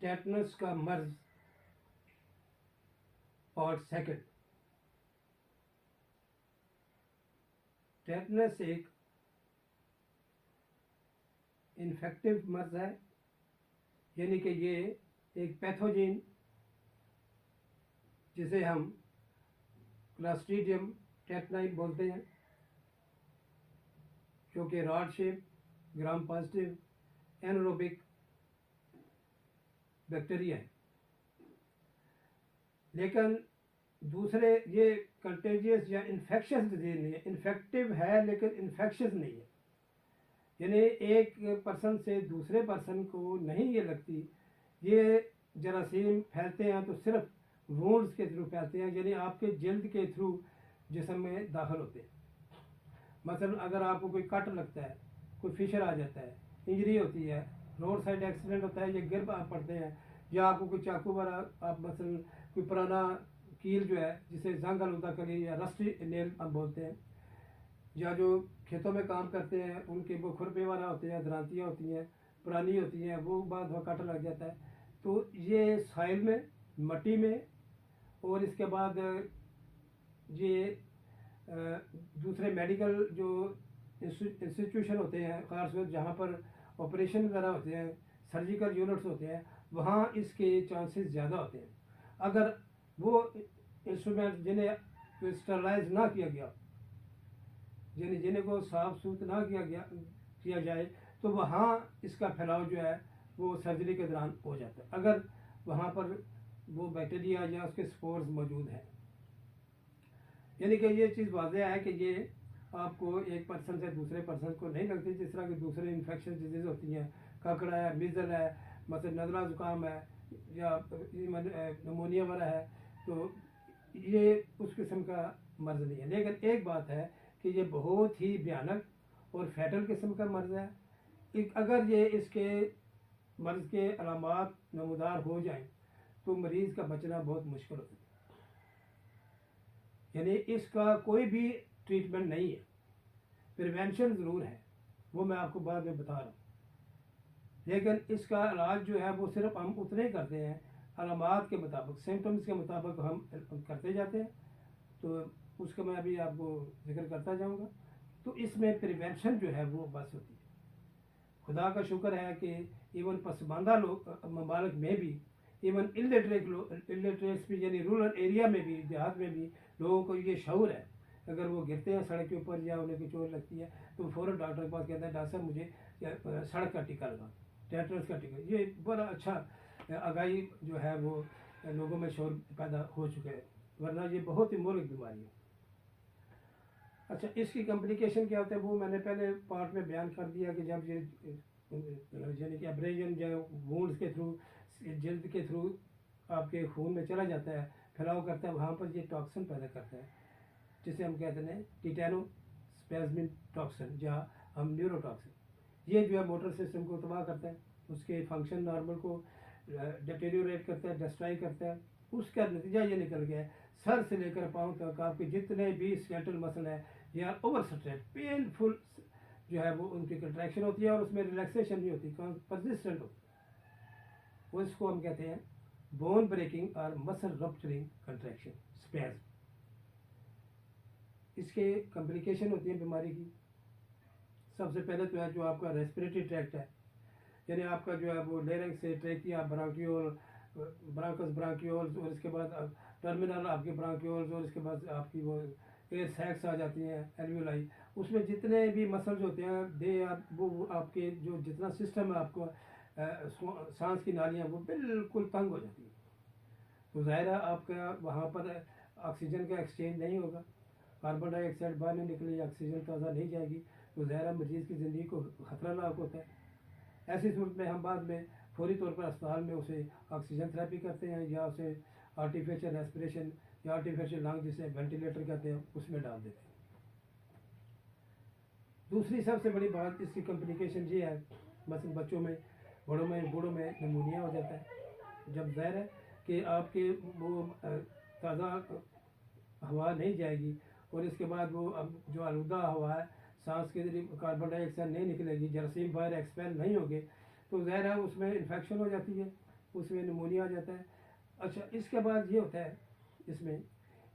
Tetanus का मर्ज part second. Tetanus एक infective मर्ज है, यानी कि ये एक पैथोजन जिसे हम क्लस्ट्रीडियम टेटनाई बोलते हैं, जो कि rod shape gram positive anaerobic bacteria है। लेकिन दूसरे ये कंटेजियस या इन्फेक्शियस डिजीज नहीं है, इन्फेक्टिव है लेकिन इन्फेक्शियस नहीं है, यानी एक पर्सन से दूसरे पर्सन को नहीं ये लगती। ये जरासीम फैलते हैं तो सिर्फ वुंड्स के थ्रू फैलते हैं, यानी आपके जल्द के थ्रू जिस्म में दाखिल होते हैं। मसलन अगर आपको कोई कट लगता है, कोई फिशर आ जाता है, इंजरी होती है, रोड साइड एक्सीडेंट होता है, या गिर पड़ते हैं, या आपको कोई चाकू वाला आप मसलन कोई पुराना कील जो है जिसे जंग आलूदा कली या रस्टी नेल हम बोलते हैं, या जो खेतों में काम करते हैं उनके वो खुरपे वाला होते हैं, दरांतियाँ होती हैं, पुरानी होती हैं, वो बाद में कट लग जाता है। तो ये सॉइल में, मट्टी में, और इसके बाद ये दूसरे मेडिकल जो इंस्टीट्यूशन होते हैं, खासकर जहाँ पर ऑपरेशन वगैरह होते हैं, सर्जिकल यूनिट्स होते हैं, वहाँ इसके चांसेस ज़्यादा होते हैं। अगर वो इंस्ट्रूमेंट जिन्हें स्टरलाइज ना किया गया, जिन्हें को साफ सुथ ना किया जाए, तो वहाँ इसका फैलाव जो है वो सर्जरी के दौरान हो जाता है, अगर वहाँ पर वो बैक्टीरिया या उसके स्पोर्स मौजूद हैं। यानी कि ये चीज़ वाज़ेह है कि ये आपको एक पर्सन से दूसरे पर्सन को नहीं लगती, जिस तरह की दूसरे इन्फेक्शन डिजीज़ होती हैं, काकड़ा है, मिज़ल है, मतलब नज़ला ज़ुकाम है, या नमोनिया वाला है, तो ये उस किस्म का मर्ज़ नहीं है। लेकिन एक बात है कि ये बहुत ही भयानक और फैटल किस्म का मर्ज़ है। अगर ये इसके मर्ज़ के अलामात नमूदार हो जाएं तो मरीज़ का बचना बहुत मुश्किल होता है, यानी इसका कोई भी ट्रीटमेंट नहीं है, प्रिवेंशन ज़रूर है, वो मैं आपको बाद में बता रहा हूँ। लेकिन इसका इलाज जो है वो सिर्फ हम उतने ही करते हैं, अलामात के मुताबिक, सिम्टम्स के मुताबिक हम करते जाते हैं, तो उसका मैं अभी आपको जिक्र करता जाऊँगा। तो इसमें प्रिवेंशन जो है वो बस होती है। खुदा का शुक्र है कि इवन पसमानदा लोग ममालिक में भी, इवन इलिटरेट्स भी, यानी रूरल एरिया में भी, देहात में भी लोगों को ये शऊर है। अगर वो गिरते हैं सड़क के ऊपर या उन्हें कोई चोट लगती है तो फ़ौरन डॉक्टर के पास कहते हैं, डॉक्टर साहब मुझे सड़क का टीका लगा, टेटनस का टीका। ये बड़ा अच्छा आगाही जो है वो लोगों में शऊर पैदा हो चुके हैं, वरना ये बहुत ही मोहलिक बीमारी है। अच्छा, इसकी कॉम्प्लिकेशन क्या होता है वो मैंने पहले पार्ट में बयान कर दिया कि जब ये यानी कि एब्रेजन जो वुंड्स के थ्रू, जल्द के थ्रू आपके खून में चला जाता है, फैलाव करता है, वहाँ पर ये टॉक्सिन पैदा करता है, जिसे हम कहते हैं टिटेनोस्पैज्मिन टॉक्सिन या हम न्यूरोटॉक्सिन। ये जो है मोटर सिस्टम को तबाह करता है, उसके फंक्शन नॉर्मल को डिटेरियोरेट करता है, डिस्ट्रॉय करता है। उसका नतीजा ये निकल गया है, सर से लेकर पाँव तक आपके जितने भी स्केलेटल मसल है या ओवर स्ट्रेच पेनफुल जो है वो उनकी कंट्रैक्शन होती है, और उसमें रिलैक्सेशन नहीं होती, परसिस्टेंट होती है। वो इसको हम कहते हैं बोन ब्रेकिंग और मसल रप्चरिंग कंट्रैक्शन, स्पैज्म। इसके कॉम्प्लिकेशन होती है बीमारी की। सबसे पहले तो है जो आपका रेस्पिरेटरी ट्रैक्ट है, यानी आपका जो है वो लेरिंक्स से ट्रेकिया, ब्रांकियोल, ब्रांकस ब्रांकियोल्स, और इसके बाद टर्मिनल आपके ब्रांकियोल्स, और इसके बाद आपकी वो एयर सैक्स आ जाती हैं, एल्वियोलाई। उसमें जितने भी मसल्स होते हैं दे वो आपके जो जितना सिस्टम है आपको सांस की नालियाँ वो बिल्कुल तंग हो जाती हैं। तो ज़ाहिर है आपका वहाँ पर ऑक्सीजन का एक्सचेंज नहीं होगा, कार्बन डाइऑक्साइड बाहर नहीं निकलेगी, ऑक्सीजन ताज़ा नहीं जाएगी, तो ज़ाहिर है मरीज़ की ज़िंदगी को खतरा लाक होता है। ऐसी सूरत में हम बाद में फौरी तौर पर अस्पताल में उसे ऑक्सीजन थेरेपी करते हैं, या उसे आर्टिफिशियल रेस्पिरेशन या आर्टिफिशियल लंग जिसे वेंटिलेटर कहते हैं उसमें डाल देते हैं। दूसरी सबसे बड़ी बात इसकी कॉम्प्लिकेशन ये है, मसलन बच्चों में, बूढ़ों में नमूनिया हो जाता है। जब ज़ाहिर है कि आपके वो ताज़ा हवा नहीं जाएगी, और इसके बाद वो अब जो आलूदा हवा है, सांस के जरिए कार्बन डाइऑक्साइड नहीं निकलेगी, जरासीम बाहर एक्सपेल नहीं होंगे, तो ज़ाहिर है उसमें इन्फेक्शन हो जाती है। उसमें निमोनिया आ जाता है। अच्छा, इसके बाद ये होता है इसमें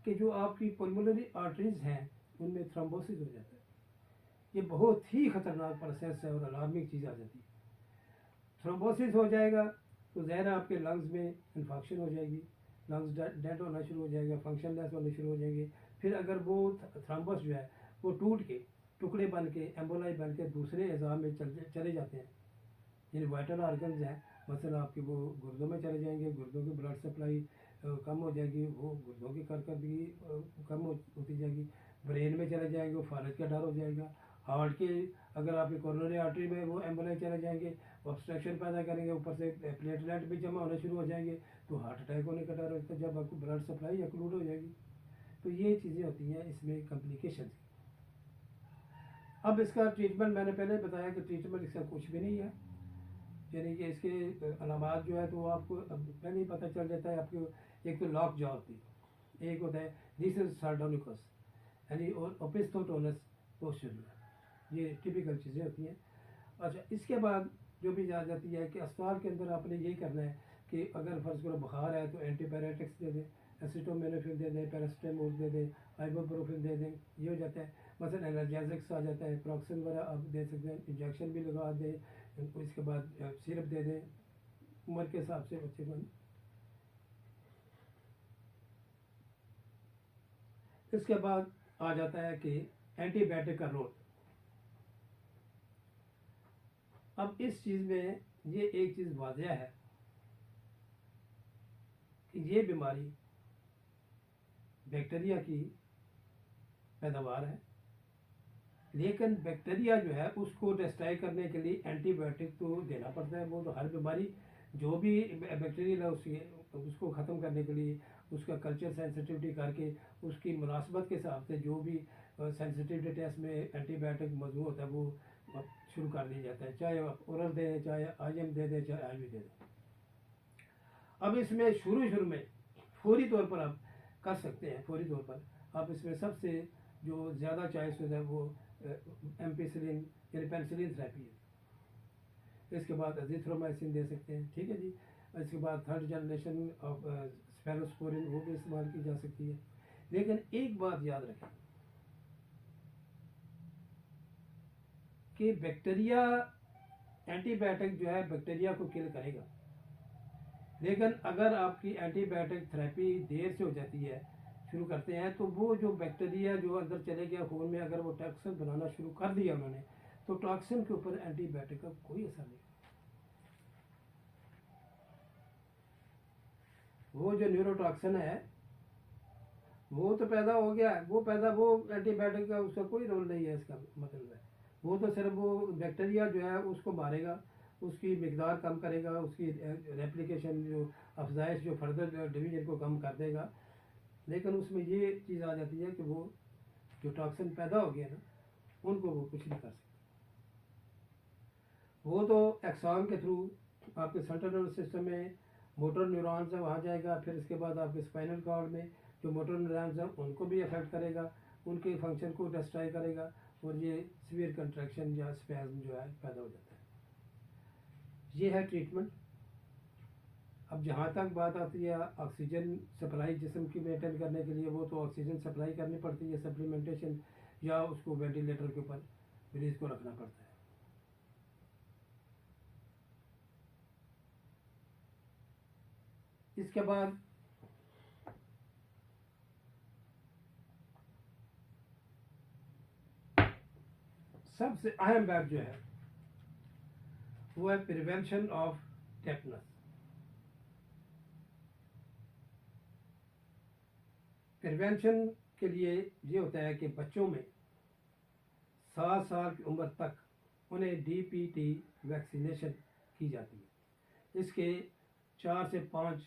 कि जो आपकी पल्मोनरी आर्टरीज हैं उनमें थ्रोम्बोसिस हो जाता है। ये बहुत ही ख़तरनाक प्रोसेस है और अलार्मिंग चीज़ आ जाती है। थ्रोम्बोसिस हो जाएगा तो ज़हर आपके लंग्स में इन्फेक्शन हो जाएगी, लंग्स डेड होना शुरू हो जाएगा, फंक्शनलेस होने शुरू हो जाएंगे। फिर अगर वो थ्रोम्बस जो है वो टूट के टुकड़े बन के एम्बोलाई बन के दूसरे अज़ा में चले जाते हैं, यानी वाइटल आर्गन्स हैं, मसलन आपके वो गुर्दों में चले जाएंगे, गुर्दों की ब्लड सप्लाई कम हो जाएगी, वो गुर्दों की कारकर्दगी कम होती जाएगी, ब्रेन में चले जाएंगे, वो फालज का डर हो जाएगा। हार्ट के अगर आपकी कोरोनरी आर्टरी में वो एम्बोलाई चले जाएंगे, वो ऑब्स्ट्रक्शन पैदा करेंगे, ऊपर से प्लेटलेट भी जमा होने शुरू हो जाएंगे, तो हार्ट अटैक होने का डर होता है जब आपको ब्लड सप्लाई एक्लूड हो जाएगी। तो ये चीज़ें होती हैं इसमें कॉम्प्लिकेशन। अब इसका ट्रीटमेंट मैंने पहले बताया कि ट्रीटमेंट इसका कुछ भी नहीं है, यानी कि इसके अलामात जो है तो आपको अब पहले ही पता चल जाता है आपको। एक तो लॉक जॉ होती है, एक होता है दिस इज सार्डोनिकस यानी और ओपिस्थोटोनस पोस्चर, ये टिपिकल चीज़ें होती हैं। अच्छा, इसके बाद जो भी जा जाती है कि अस्पताल के अंदर आपने यही करना है कि अगर फर्ज करो बुखार है तो एंटीपायरेटिक्स दे दें, एसिटोमिनोफेन दे दें, पैरासिटामोल दे दें, आइबुप्रोफेन दे दें, ये हो जाता है। मसलन एनर्जेटिक्स आ जाता है, प्रॉक्सिन वगैरह आप दे सकते हैं, इंजेक्शन भी लगा दें, इसके बाद सिरप दे दें उम्र के हिसाब से बच्चे को। इसके बाद आ जाता है कि एंटीबायोटिक का रोल। अब इस चीज़ में ये एक चीज़ वाज़ह है कि ये बीमारी बैक्टीरिया की पैदावार है, लेकिन बैक्टीरिया जो है उसको डिस्ट्रॉय करने के लिए एंटीबायोटिक तो देना पड़ता है। वो तो हर बीमारी जो भी बैक्टीरिया उसको ख़त्म करने के लिए उसका कल्चर सेंसिटिविटी करके उसकी मुनासबत के हिसाब से जो भी सेंसिटिविटी टेस्ट में एंटीबायोटिक मौजूद होता है वो शुरू कर दिया जाता है, चाहे आप ओरल दे दें, चाहे आईएम दे दें, चाहे आईवी दे दें। अब इसमें शुरू में फौरी तौर पर आप कर सकते हैं, फौरी तौर पर आप इसमें सबसे जो ज़्यादा चॉइस है वो एम्पिसिलिन यानी पेनिसिलिन थेरेपी है। इसके बाद अजिथ्रोमाइसिन दे सकते हैं, ठीक है जी। इसके बाद थर्ड जनरेशन ऑफ स्फेलोस्पोरिन वो भी इस्तेमाल की जा सकती है। लेकिन एक बात याद रखें कि बैक्टीरिया एंटीबायोटिक जो है बैक्टीरिया को किल करेगा, लेकिन अगर आपकी एंटीबायोटिक थेरेपी देर से हो जाती है, शुरू करते हैं, तो वो जो बैक्टीरिया जो अंदर चले गया खून में, अगर वो टॉक्सिन बनाना शुरू कर दिया उन्होंने, तो टॉक्सिन के ऊपर एंटीबायोटिक का कोई असर नहीं। वो जो न्यूरोटॉक्सिन है वो तो पैदा हो गया, वो एंटीबायोटिक का उसका कोई रोल नहीं है, इसका मतलब है वो तो सिर्फ वो बैक्टीरिया जो है उसको मारेगा, उसकी मिकदार कम करेगा, उसकी रेप्लिकेशन जो अफजाइश जो फर्दर डिवीजन को कम कर देगा। लेकिन उसमें ये चीज़ आ जाती है कि वो जो टॉक्सिन पैदा हो गया ना उनको वो कुछ नहीं कर सकते। वो तो एक्सॉन के थ्रू आपके सेंट्रल नर्वस सिस्टम में मोटर न्यूरॉन्स है वहाँ जाएगा, फिर इसके बाद आपके स्पाइनल कॉर्ड में जो मोटर न्यूरॉन्स हैं उनको भी अफेक्ट करेगा, उनके फंक्शन को डिस्ट्रॉय करेगा, और ये सीवियर कंट्रैक्शन या स्पैज़म जो है पैदा हो जाता है। ये है ट्रीटमेंट। अब जहाँ तक बात आती है ऑक्सीजन सप्लाई जिस्म की मेंटेन करने के लिए, वो तो ऑक्सीजन सप्लाई करनी पड़ती है, सप्लीमेंटेशन, या उसको वेंटिलेटर के ऊपर मरीज को रखना पड़ता है। इसके बाद सबसे अहम बात जो है वो है प्रिवेंशन ऑफ टेटनस। प्रिवेंशन के लिए ये होता है कि बच्चों में 7 साल की उम्र तक उन्हें DPT वैक्सीनेशन की जाती है। इसके 4 से 5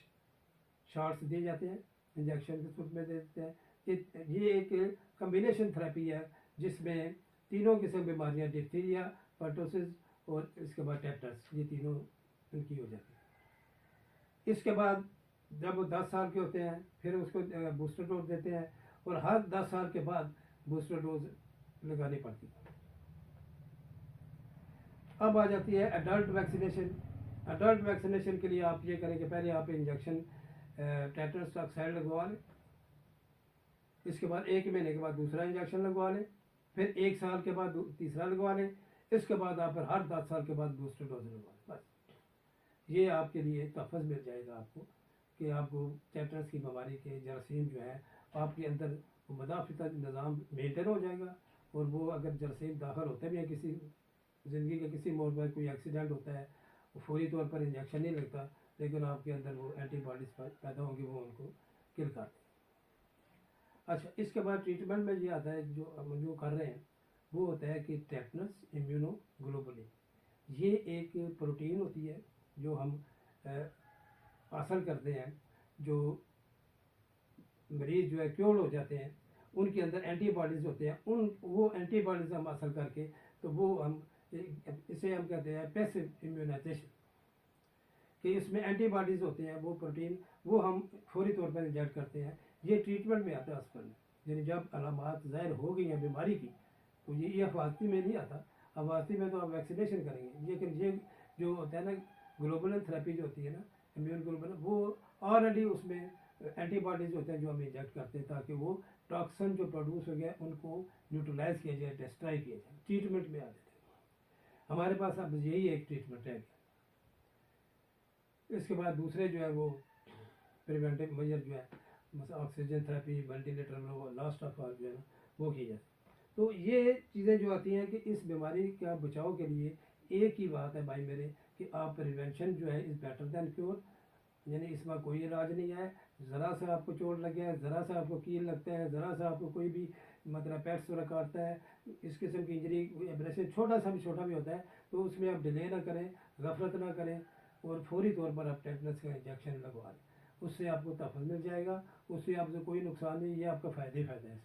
शॉट्स दिए जाते हैं, इंजेक्शन के रूप में दे देते हैं। ये एक कम्बिनेशन थेरेपी है जिसमें तीनों किस्म बीमारियां, डिप्थीरिया, पर्टोसिस और इसके बाद टेटनस, ये तीनों इनकी हो जाती है। इसके बाद जब वो 10 साल के होते हैं फिर उसको बूस्टर डोज देते हैं, और हर 10 साल के बाद बूस्टर डोज लगानी पड़ती है। अब आ जाती है एडल्ट वैक्सीनेशन। अडल्ट वैक्सीनेशन के लिए आप ये करें कि पहले आप इंजेक्शन टेटनस टॉक्साइड लगवा लें, इसके बाद 1 महीने के बाद दूसरा इंजेक्शन लगवा लें, फिर 1 साल के बाद तीसरा लगवा लें, इसके बाद आप फिर हर 10 साल के बाद बूस्टर डोज लगवा लें। बस ये आपके लिए तहफ़्फ़ुज़ मिल जाएगा आपको कि आपको टेटनस की बीमारी के जरासीम जो है आपके अंदर मुदाफ़िता निज़ाम मेंटेन हो जाएगा, और वो अगर जरासीम दाखिल होते भी हैं किसी ज़िंदगी के किसी मोड़ पर, कोई एक्सीडेंट होता है, वो फौरी तौर पर इंजेक्शन नहीं लगता, लेकिन आपके अंदर वो एंटीबॉडीज़ पैदा होंगी, वो उनको किल कर दें। अच्छा, इसके बाद ट्रीटमेंट में ये आता है जो हम जो कर रहे हैं वो होता है कि टेटनस इम्यूनोग्लोबुलिन, ये एक प्रोटीन होती है जो हम हासिल करते हैं, जो मरीज़ जो है क्योर हो जाते हैं, उनके अंदर एंटीबॉडीज़ होते हैं, उन वो एंटीबॉडीज़ हम हासिल करके, तो वो हम इसे हम कहते हैं पैसिव इम्यूनाइजेशन, कि इसमें एंटीबॉडीज़ होते हैं, वो प्रोटीन वो हम फौरी तौर पर इंजेक्ट करते हैं। ये ट्रीटमेंट में आता है हॉस्पिटल में, यानी जब अलामात ज़ाहिर हो गई हैं बीमारी की, तो ये अफवाती में नहीं आता। अफवाती में तो आप वैक्सीनेशन करेंगे, लेकिन ये जो होता है ना ग्लोबुलिन थेरेपी जो होती है ना, इम्यून ग्लोबुलिन, वो ऑलरेडी उसमें एंटीबॉडीज़ होते हैं जो हम इंजेक्ट करते हैं, ताकि वो टॉक्सिन जो प्रोड्यूस हो गया उनको न्यूट्रलाइज किया जाए, डिस्ट्रॉय किया जाए, ट्रीटमेंट में आ जाते हैं। हमारे पास अब यही एक ट्रीटमेंट है। इसके बाद दूसरे जो है वो प्रिवेंटिव मेजर जो है, ऑक्सीजन थेरेपी, वेंटिलेटर में, वो लास्ट ऑफ ऑल जो है ना वो की जाए। तो ये चीज़ें जो आती हैं कि इस बीमारी का बचाव के लिए एक ही बात है भाई मेरे, कि आप प्रिवेंशन जो है इज़ बेटर दैन क्योर, यानी इसमें कोई इलाज नहीं है। ज़रा सा आपको चोट लग गया है, ज़रा सा आपको कील लगता है, ज़रा सा आपको कोई भी मतलब पेट्स वगैरह काटता है, इस किस्म की इंजरी, एब्रेशन छोटा भी होता है, तो उसमें आप डिले ना करें, गफलत ना करें, और फौरी तौर पर आप टेटनस का इंजेक्शन लगवा लें। उससे आपको तहफ़्फ़ुज़ मिल जाएगा, उससे आपको कोई नुकसान नहीं, ये आपका फ़ायदा ही फ़ायदा है।